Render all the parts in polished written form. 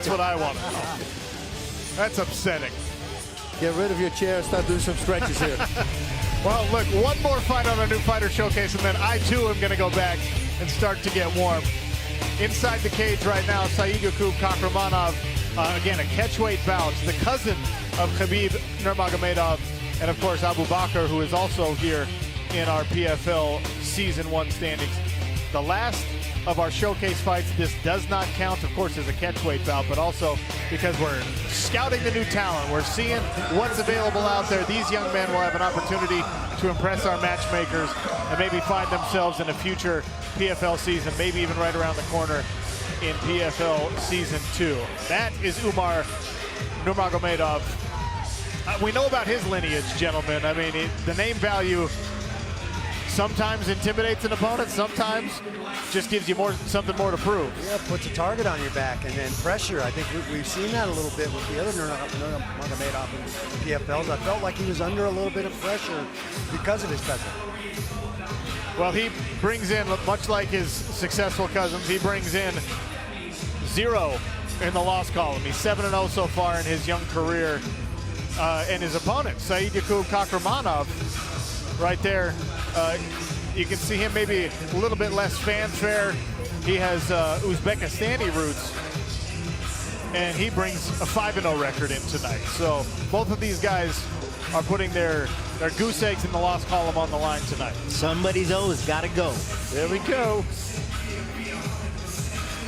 That's what I want to know. That's upsetting. Get rid of your chair and start doing some stretches here. Well, look, one more fight on our new fighter showcase, and then I, too, am going to go back and start to get warm. Inside the cage right now, Saidyokub Kahromonov, again, a catchweight bout. The cousin of Khabib Nurmagomedov, and, of course, Abu Bakr, who is also here in our PFL Season 1 standings. The last of our showcase fights, this does not count, of course, as a catchweight bout, but also because we're scouting the new talent. We're seeing what's available out there. These young men will have an opportunity to impress our matchmakers and maybe find themselves in a future PFL season, maybe even right around the corner in PFL Season 2. That is Umar Nurmagomedov. We know about his lineage, gentlemen. I mean, the name value sometimes intimidates an opponent, sometimes just gives you something more to prove. Yeah, puts a target on your back and then pressure. I think we've seen that a little bit with the other Nurmagomedov in PFLs. I felt like he was under a little bit of pressure because of his cousin. Well, he brings in, much like his successful cousins, he brings in 0 in the loss column. He's 7-0 so far in his young career. And his opponent, Saidyokub Kahromonov, right there, you can see him maybe a little bit less fanfare. He has Uzbekistani roots, and he brings a 5-0 record in tonight. So both of these guys are putting their goose eggs in the loss column on the line tonight. Somebody's always got to go. There we go.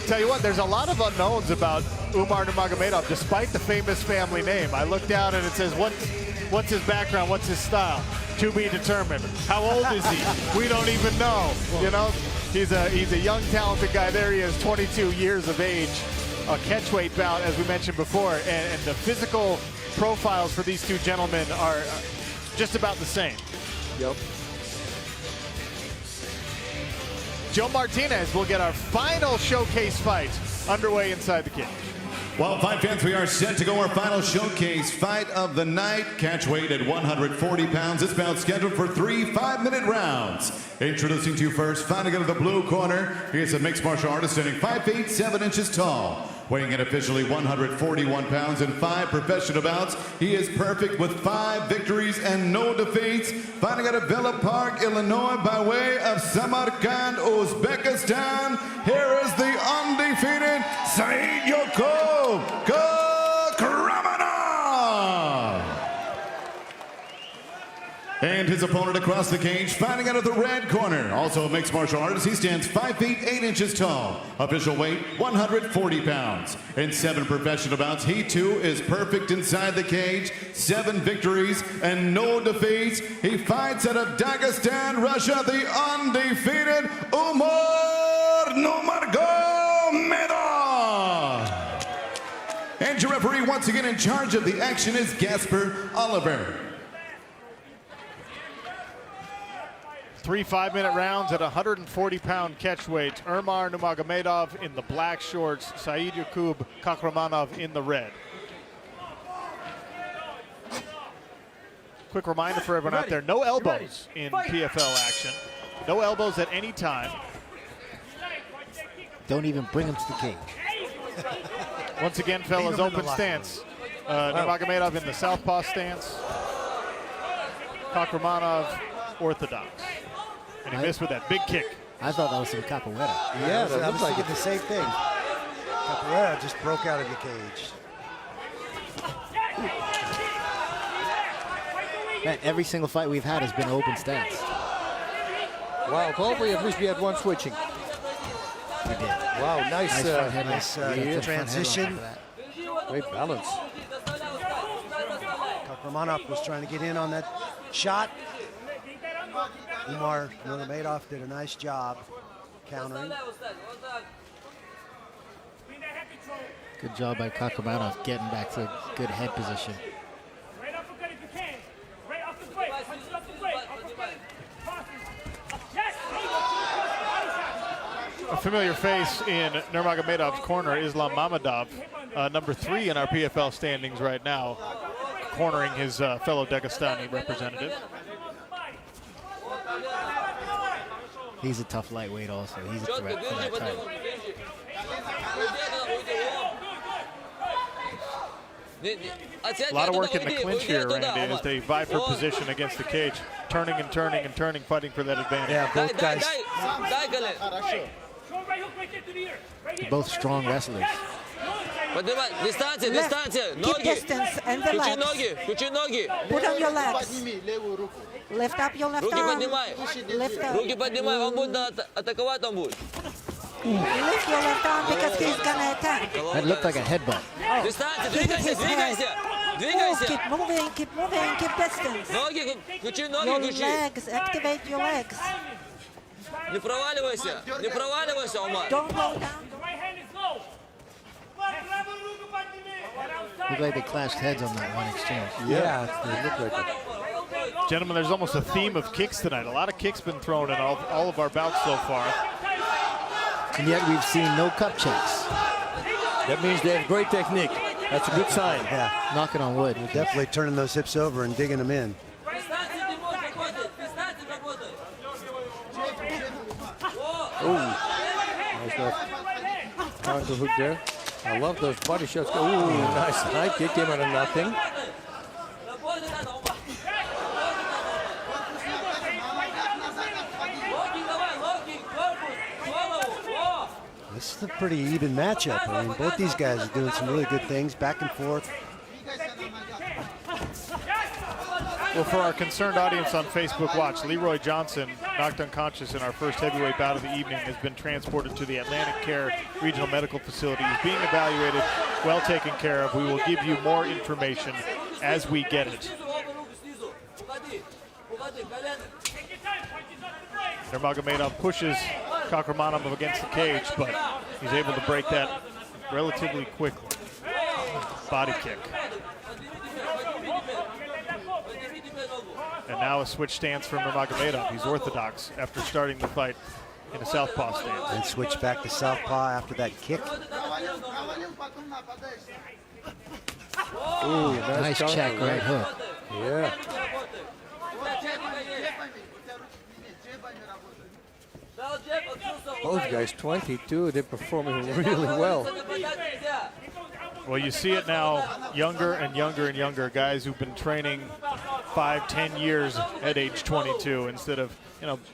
Tell you what, there's a lot of unknowns about Umar Nurmagomedov, despite the famous family name. I looked down and it says, what's his background, what's his style? To be determined. How old is he? We don't even know. You know, he's a young, talented guy. There he is, 22 years of age. A catchweight bout, as we mentioned before, and the physical profiles for these two gentlemen are just about the same. Yep. Joe Martinez will get our final showcase fight underway inside the cage. Well, fight fans, we are set to go our final showcase fight of the night. Catch weight at 140 pounds. This bout scheduled for 3 5-minute rounds. Introducing to you first, fighting out of the blue corner, he is a mixed martial artist standing 5 feet 7 inches tall. Weighing in officially 141 pounds in 5 professional bouts. He is perfect with 5 victories and no defeats. Fighting out of Villa Park, Illinois by way of Samarkand, Uzbekistan. Here is the undefeated Saidyokub Kakhramonov. And his opponent across the cage, fighting out of the red corner. Also a mixed martial artist, he stands 5 feet 8 inches tall. Official weight, 140 pounds. In 7 professional bouts, he too is perfect inside the cage. 7 victories and no defeats. He fights out of Dagestan, Russia, the undefeated Umar Nurmagomedov. And your referee, once again in charge of the action, is Gasper Oliver. 3 5-minute rounds at 140-pound catch weight. Umar Nurmagomedov in the black shorts, Saidyokub Kakhramonov in the red. Quick reminder for everyone out there, no elbows in PFL action. No elbows at any time. Don't even bring him to the cage. Once again, fellas, open stance. Nurmagomedov in the southpaw stance. Kakhramonov orthodox. And he missed with that big kick. I thought that was some capoeira. Yeah, I was thinking the same thing. Capoeira just broke out of the cage. Man, every single fight we've had has been open stance. Wow, hopefully at least we had one switching. We did. Wow, Nice transition. Great balance. Kakhramonov was trying to get in on that shot. Umar Nurmagomedov did a nice job countering. Good job by Kakhramonov getting back to good head position. A familiar face in Nurmagomedov's corner, Islam Mammadov, number 3 in our PFL standings right now, cornering his fellow Dagestani representative. He's a tough lightweight also. He's a threat for that title. A lot of work in the clinch here, Randy, as they vie for position against the cage. Turning and turning and turning, fighting for that advantage. Yeah, both guys. Both strong wrestlers. Keep distance and the legs. Put on your legs. Lift up your left arm. Lift up. Lift your left arm because he's gonna attack. That looked like a headbutt. Hit his head. Move, keep moving, keep distance. Your legs, activate your legs. Don't go down. Looked like they clashed heads on that one exchange. Yeah, it looked like it. Gentlemen, there's almost a theme of kicks tonight. A lot of kicks been thrown in all of our bouts so far. And yet we've seen no cup checks. That means they have great technique. That's a good sign. Yeah, Knocking on wood. definitely turning those hips over and digging them in. Nice left counter hook there. I love those body shots. Ooh, nice high kick, came out of nothing. This is a pretty even matchup. I mean, both these guys are doing some really good things, back and forth. Well, for our concerned audience on Facebook Watch, Leroy Johnson, knocked unconscious in our first heavyweight bout of the evening, has been transported to the Atlantic Care Regional Medical Facility. He's being evaluated, well taken care of. We will give you more information as we get it. Nurmagomedov pushes Kakhramonov against the cage, but he's able to break that relatively quickly. Body kick. And now a switch stance from Nurmagomedov. He's orthodox after starting the fight in a southpaw stance. And switch back to southpaw after that kick. Ooh, Nice check, right hook. Yeah. Both guys 22, they're performing really well. Well, you see it now, younger and younger and younger guys who've been training 5-10 years at age 22 instead of,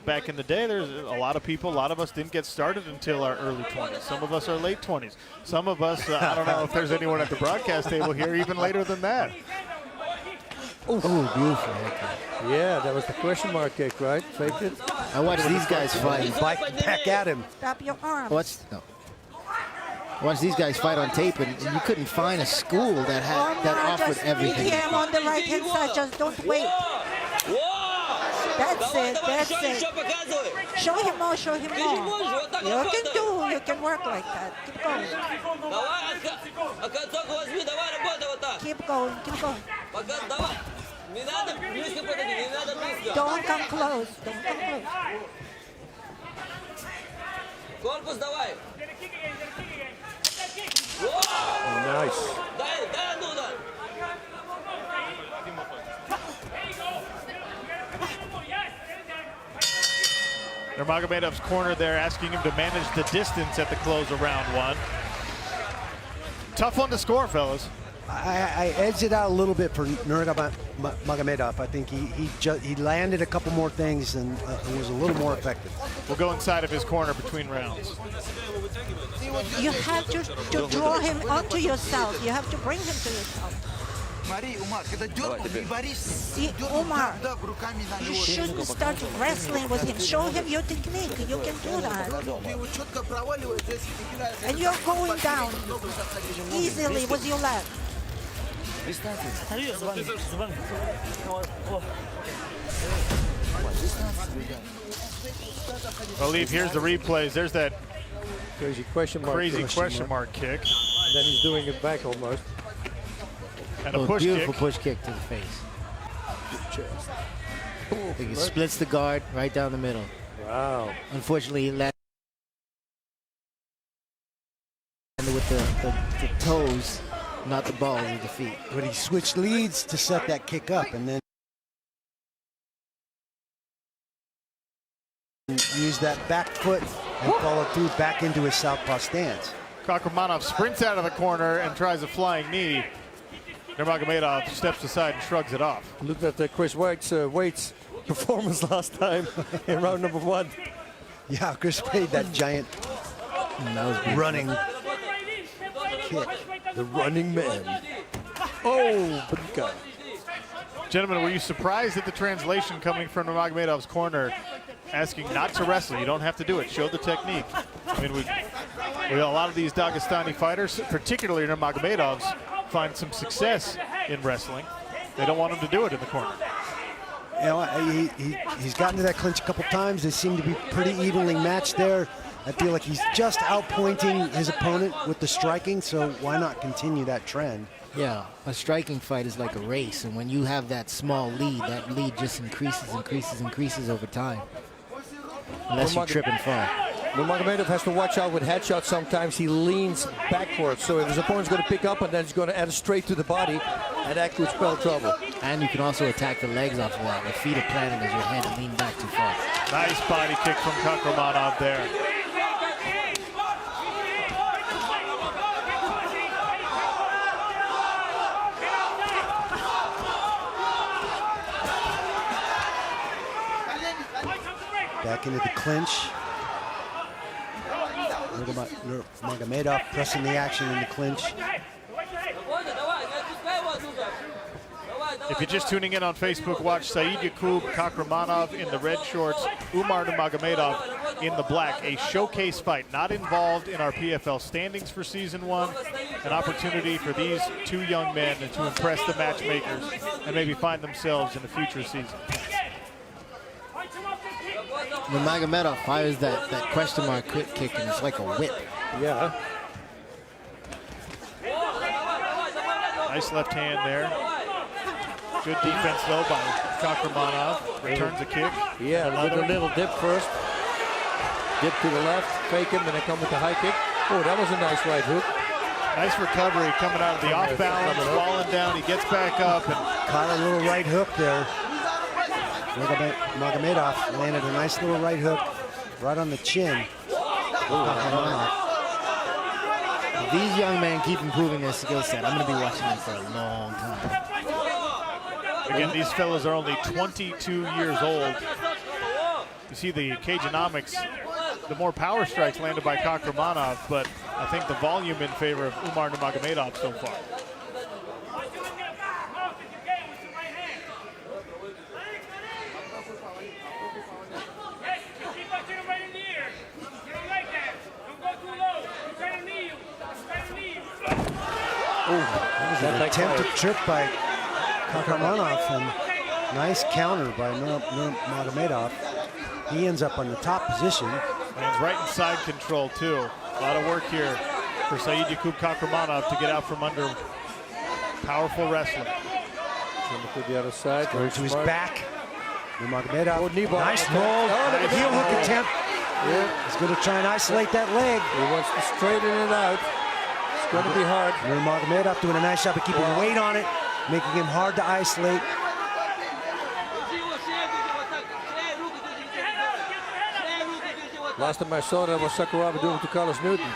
back in the day, there's a lot of us didn't get started until our early 20s. Some of us are late 20s. Some of us, I don't know if there's anyone at the broadcast table here even later than that. Oh, beautiful. Yeah, that was the question mark kick, right? Faked it. I watched these guys fight. Back at him. Stop your arms. I watched these guys fight on tape, and you couldn't find a school that offered just everything. Meet him on the right hand side. Just don't wait. That's it. Show him more. You can work like that. Keep going. Keep going. Don't come close. Nice. Nurmagomedov's corner there asking him to manage the distance at the close of round one. Tough one to score, fellas. I edged it out a little bit for Nurmagomedov. I think he landed a couple more things and was a little more effective. We'll go inside of his corner between rounds. You have to draw him onto yourself. You have to bring him to yourself. See, Umar, you shouldn't start wrestling with him. Show him your technique. You can do that. And you're going down easily with your left. Well, Leave, here's the replays. There's that Crazy question mark kick. And then he's doing it back almost. And a push beautiful kick. push kick to the face. I think he splits the guard right down the middle. Wow. Unfortunately, he landed with the toes, not the balls of the feet. But he switched leads to set that kick up and then used that back foot and followed through back into his southpaw stance. Kakhramonov sprints out of the corner and tries a flying knee. Nurmagomedov steps aside and shrugs it off. Look at Chris Wade's performance last time in round number 1. Yeah, Chris Wade, that giant running kick. The running man. Oh, BUKA. Gentlemen, were you surprised at the translation coming from Nurmagomedov's corner, asking not to wrestle? You don't have to do it. Show the technique. I mean, we a lot of these Dagestani fighters, particularly Nurmagomedov's, find some success in wrestling. They don't want him to do it in the corner. You know, he's gotten to that clinch a couple times. They seem to be pretty evenly matched there. I feel like he's just outpointing his opponent with the striking, so why not continue that trend? Yeah, a striking fight is like a race, and when you have that small lead, that lead just increases over time. Unless you trip and fall. Nurmagomedov has to watch out with headshots. Sometimes he leans backwards, so if his opponent's going to pick up and then he's going to add it straight to the body, and that could spell trouble. And you can also attack the legs off of that. The feet are planted as your head lean back too far. Nice body kick from Kakhramonov there. Back into the clinch. Nurmagomedov pressing the action in the clinch. If you're just tuning in on Facebook, watch Saidyokub Kakhramonov in the red shorts, Umar Nurmagomedov in the black. A showcase fight, not involved in our PFL standings for season 1. An opportunity for these two young men to impress the matchmakers and maybe find themselves in a future season. Nurmagomedov fires that question mark kick, and it's like a whip. Yeah. Nice left hand there. Good defense, though, by Kakhramonov. Returns a kick. Yeah, with a little dip first. Dip to the left, fake him, and then come with the high kick. Oh, that was a nice right hook. Nice recovery coming out of the off balance, falling down. He gets back up. And caught a little right hook there. Nurmagomedov landed a nice little right hook right on the chin. If these young men keep improving their skill set, I'm going to be watching them for a long time. Again, these fellas are only 22 years old. You see the Cageonomics, the more power strikes landed by Kakhramonov, but I think the volume in favor of Umar Nurmagomedov so far. An attempted trip by Kakhramonov, and nice counter by Nurmagomedov. He ends up on the top position. Lands right in side control, too. A lot of work here for Saidyokub Kakhramonov to get out from under powerful wrestling. To the other side. Going to his back. Nurmagomedov, nice roll. Oh, heel hook attempt. Yeah. He's going to try and isolate that leg. He wants to straighten it out. It's going to be hard. Nurmagomedov doing a nice job of keeping weight on it, making him hard to isolate. Last time I saw that was Sakuraba doing it to Carlos Newton.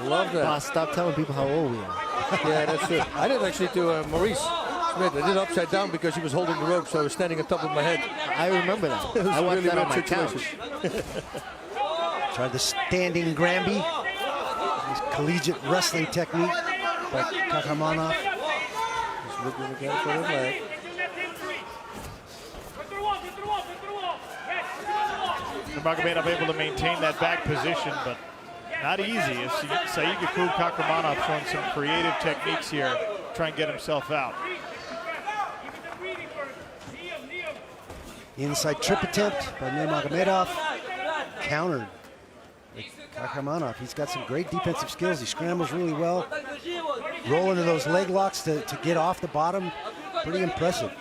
Love that. Stop telling people how old we are. Yeah, that's it. I did actually to Maurice Smith. I did upside down because he was holding the rope, so I was standing on top of my head. I remember that. I watched that on my couch. Tried the standing Granby. His collegiate wrestling technique by Kakhramonov. He's looking again for the leg. Nurmagomedov able to maintain that back position, but not easy. As Saidyokub Kakhramonov showing some creative techniques here, try and get himself out. Inside trip attempt by Nurmagomedov. Countered. Kakhramonov, he's got some great defensive skills. He scrambles really well. Roll into those leg locks to get off the bottom. Pretty impressive.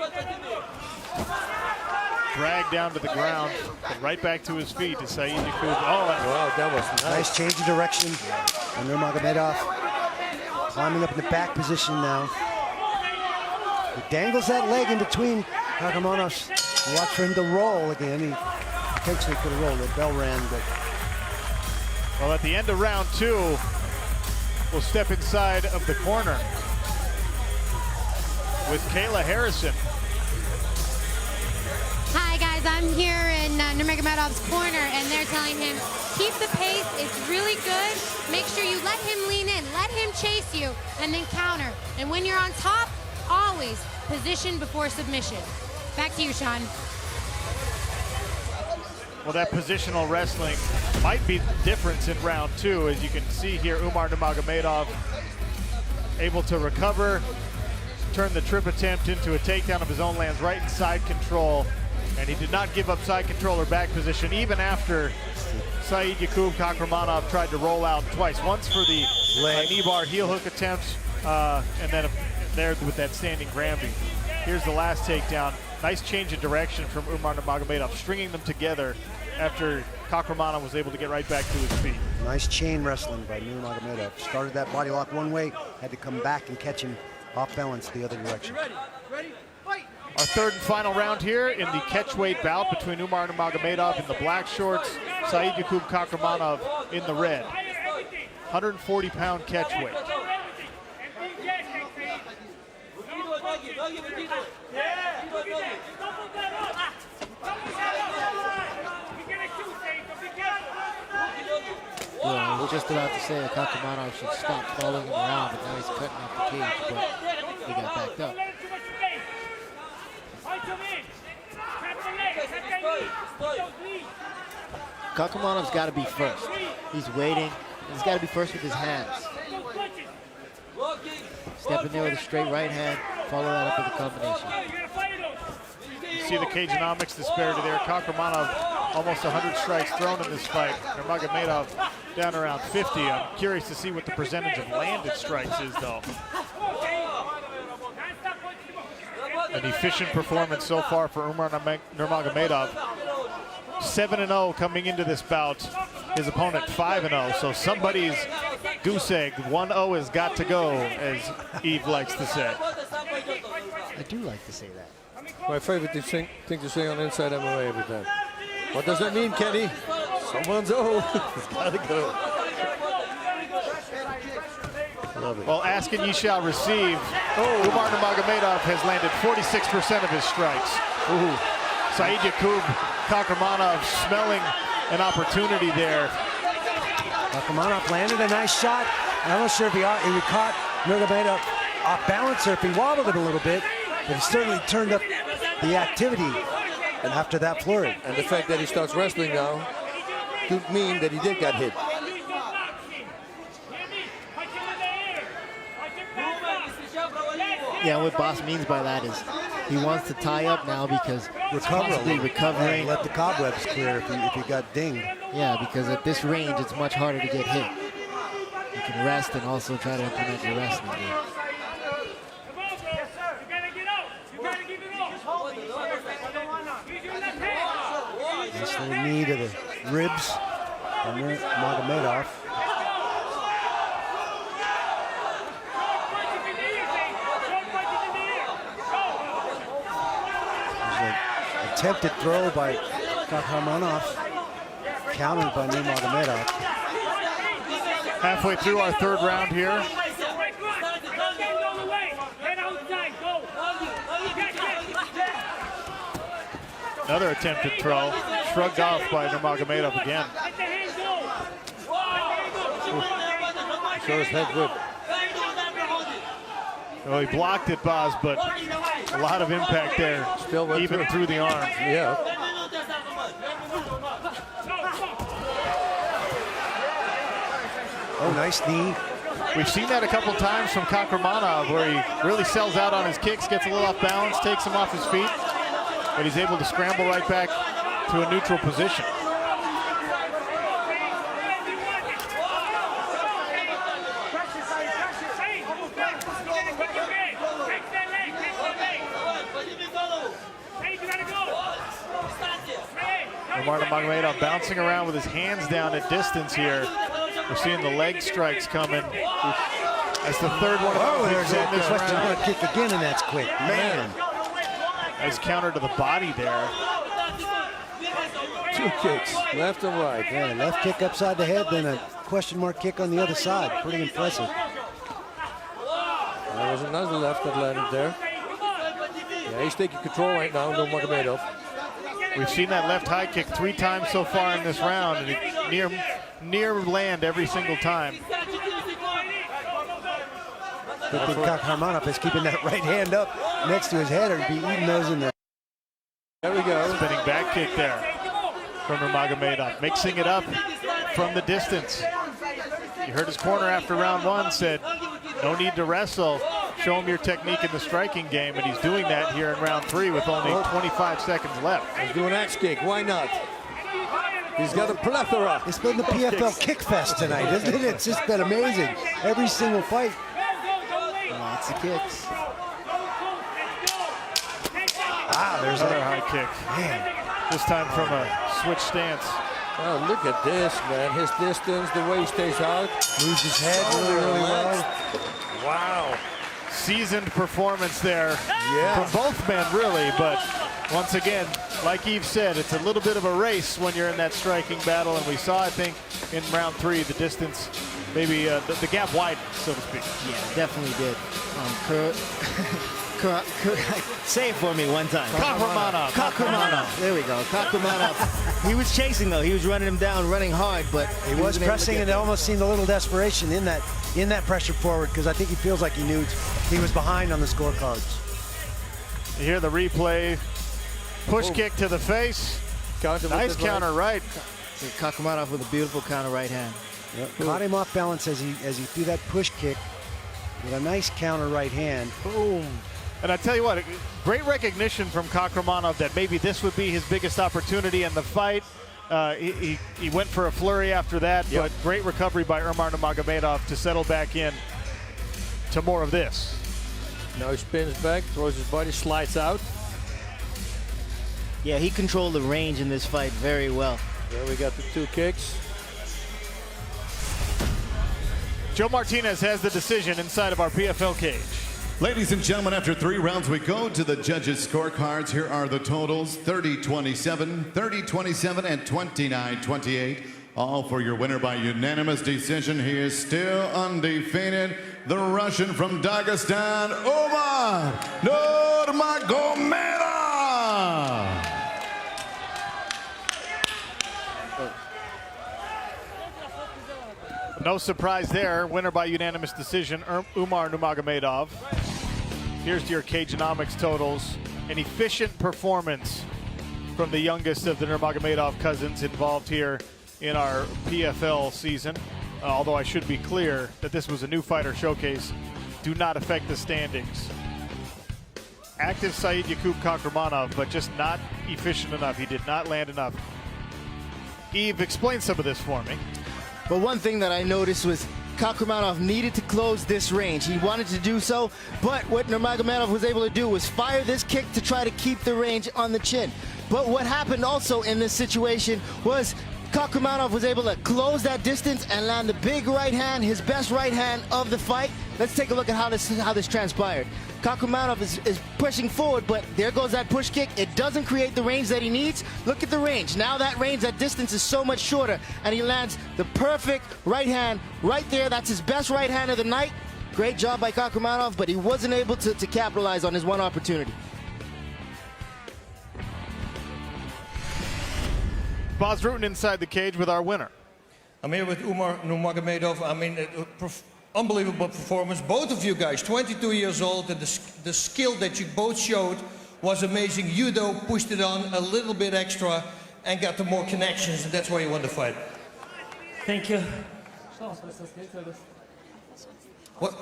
Dragged down to the ground, but right back to his feet to Saidyokub. Oh, wow, that was nice change of direction. And Nurmagomedov climbing up in the back position now. He dangles that leg in between Kakhramonov's. Watch for him to roll again. He potentially could have rolled. The bell rang, but well, at the end of round 2, will step inside of the corner with Kayla Harrison. Hi guys, I'm here in Nurmagomedov's corner and they're telling him, keep the pace, it's really good. Make sure you let him lean in, let him chase you, and then counter. And when you're on top, always position before submission. Back to you, Sean. Well, that positional wrestling might be the difference in round 2. As you can see here, Umar Nurmagomedov able to recover, turn the trip attempt into a takedown of his own lands right in side control. And he did not give up side control or back position even after Saidyokub Kakhromonov tried to roll out twice. Once for the knee bar heel hook attempt, and then there with that standing Granby. Here's the last takedown. Nice change of direction from Umar Nurmagomedov, stringing them together after Kakhromonov was able to get right back to his feet. Nice chain wrestling by Nurmagomedov. Started that body lock one way, had to come back and catch him off balance the other direction. Our third and final round here in the catchweight bout between Umar Nurmagomedov in the black shorts, Saidyokub Kakhromonov in the red. 140-pound catchweight. Yeah, I was just about to say that Kakhromonov should stop following him around, but now he's cutting off the cage, but he got backed up. Kakhromonov's got to be first. He's waiting. He's got to be first with his hands. Step in there with a straight right hand, follow that up with a combination. You see the cageonomics disparity there. Kakhromonov almost 100 strikes thrown in this fight. Nurmagomedov down around 50. I'm curious to see what the percentage of landed strikes is, though. An efficient performance so far for Umar Nurmagomedov. 7-0 coming into this bout. His opponent 5-0. So somebody's goose egg 1-0 has got to go, as Eve likes to say. I do like to say that. My favorite thing to say on Inside MMA every time. What does that mean, Kenny? Someone's it's got to go. Love it. Well, ask and ye shall receive. Umar Nurmagomedov has landed 46% of his strikes. Saidyokub Kakhromonov smelling an opportunity there. Kakhromonov landed a nice shot. I'm not sure if he caught Nurmagomedov off balance or if he wobbled it a little bit, but he certainly turned up the activity after that flurry. And the fact that he starts wrestling now could mean that he did get hit. Yeah, what Boss means by that is he wants to tie up now because recovering, let the cobwebs clear if he got dinged. Yeah, because at this range, it's much harder to get hit. You can rest and also try to implement your wrestling game. Nice little knee to the ribs of Nurmagomedov. Attempted throw by Kakhromonov, countered by Nurmagomedov. Halfway through our third round here. Another attempted throw, shrugged off by Nurmagomedov again. So his head whip. Well, he blocked it, Boz, but a lot of impact there, Still even through the arm. Yeah. Oh, nice knee. We've seen that a couple times from Kakhromonov, where he really sells out on his kicks, gets a little off balance, takes him off his feet, but he's able to scramble right back to a neutral position. Umar Nurmagomedov bouncing around with his hands down at distance here. We're seeing the leg strikes coming. That's the third one. There's that question kick again, and that's quick. Man. Nice counter to the body there. 2 kicks, left and right. Yeah, left kick upside the head, then a question mark kick on the other side. Pretty impressive. There was another left that landed there. Yeah, he's taking control right now, Nurmagomedov. We've seen that left high kick 3 times so far in this round, and it near land every single time. Good thing Kakhramonov is keeping that right hand up next to his head, or he'd be eating those in there. There we go. Spinning back kick there from Nurmagomedov, mixing it up from the distance. You heard his corner after round 1 said, no need to wrestle. Show him your technique in the striking game, and he's doing that here in round 3 with only 25 seconds left. He's doing axe kick. Why not? He's got a plethora. It's been the PFL Kick Fest tonight, isn't it? It's just been amazing. Every single fight. Lots of kicks. Wow, there's Another a high kick. man. This time from a switch stance. Oh, look at this, man. His distance, the way he stays out. Moves his head really, really well. Wow. Seasoned performance there Yeah. from both men, really. But once again, like Yves said, it's a little bit of a race when you're in that striking battle. And we saw, I think, in round 3, the distance, maybe the gap widened, so to speak. Yeah, definitely did. Say it for me one time. Kakhramonov. There we go. Kakhramonov. He was chasing though. He was running him down, running hard, but He was pressing, and it almost seemed a little desperation in that pressure forward, because I think he feels like he knew he was behind on the scorecards. You hear the replay. Push kick to the face. Nice counter right. Kakhramonov with a beautiful counter right hand. Yep. Caught him off balance as he threw that push kick with a nice counter right hand. Boom. And I tell you what, great recognition from Kakhramonov that maybe this would be his biggest opportunity in the fight. He went for a flurry after that, but great recovery by Umar Nurmagomedov to settle back in to more of this. Now he spins back, throws his body, slides out. Yeah, he controlled the range in this fight very well. There we got the 2 kicks. Joe Martinez has the decision inside of our PFL cage. Ladies and gentlemen, after 3 rounds, we go to the judges' scorecards. Here are the totals: 30-27, 30-27, and 29-28. All for your winner by unanimous decision. He is still undefeated. The Russian from Dagestan, Umar Nurmagomedov. No surprise there. Winner by unanimous decision, Umar Nurmagomedov. Here's your Cageonomics totals. An efficient performance from the youngest of the Nurmagomedov cousins involved here in our PFL season. Although I should be clear that this was a new fighter showcase, do not affect the standings. Active Saidyokub Kakhramonov, but just not efficient enough. He did not land enough. Yves, explain some of this for me. But one thing that I noticed was Kakhramonov needed to close this range. He wanted to do so, but what Nurmagomedov was able to do was fire this kick to try to keep the range on the chin. But what happened also in this situation was Kakhramonov was able to close that distance and land the big right hand, his best right hand of the fight. Let's take a look at how this transpired. Kakhramonov is pushing forward, but there goes that push kick. It doesn't create the range that he needs. Look at the range. Now that range, that distance is so much shorter, and he lands the perfect right hand right there. That's his best right hand of the night. Great job by Kakhramonov, but he wasn't able to capitalize on his one opportunity. Bas Rutten inside the cage with our winner. I'm here with Umar Nurmagomedov. I mean, unbelievable performance. Both of you guys, 22 years old, and the skill that you both showed was amazing. You, though, pushed it on a little bit extra and got the more connections, and that's why you won the fight. Thank you. What?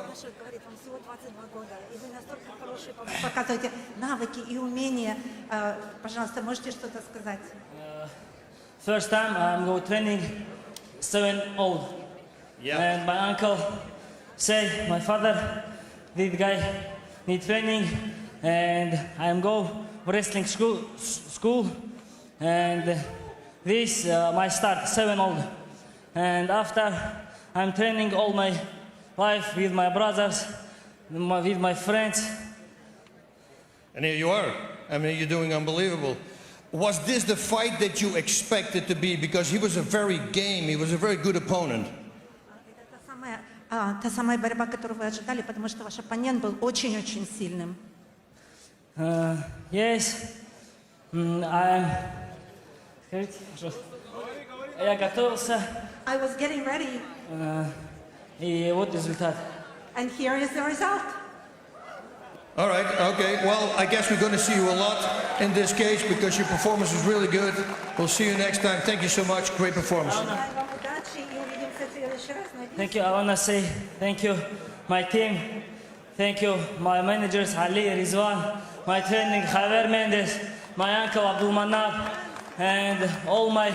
Показываете навыки и умения. Пожалуйста, можете что-то сказать? First time I'm going training 7-old. Yeah. And my uncle said, my father, this guy need training, and I'm go wrestling school, and this my start 7-old. And after I'm training all my life with my brothers, with my friends. And here you are. I mean, you're doing unbelievable. Was this the fight that you expected to be? Because he was a very game, he was a very good opponent. та самая борьба, которую вы ожидали, потому что ваш оппонент был очень-очень сильным. Yes, я готовился, I was getting ready, и вот результат. and here is the result. All right, okay. Well, I guess we're going to see you a lot in this case because your performance was really good. We'll see you next time. Thank you so much. Great performance. Желаю вам удачи и увидимся в следующий раз. Thank you. I want to say thank you, my team. Thank you, my managers, Ali, Rizwan, my training, Javier Mendes, my uncle Abdul Manab, and all my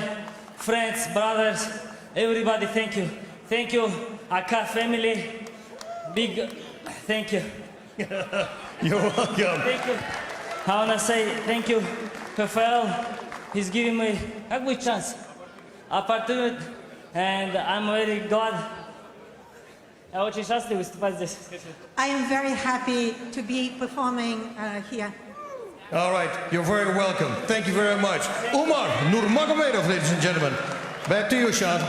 friends, brothers, everybody. Thank you. Thank you, Aka family. Big thank you. You're welcome. Thank you. I want to say thank you, Rafael. He's giving me a good chance, opportunity, and I'm very glad. Я очень счастлив выступать здесь. I am very happy to be performing here. All right, you're very welcome. Thank you very much. Umar Nurmagomedov, ladies and gentlemen. Back to you, Sean.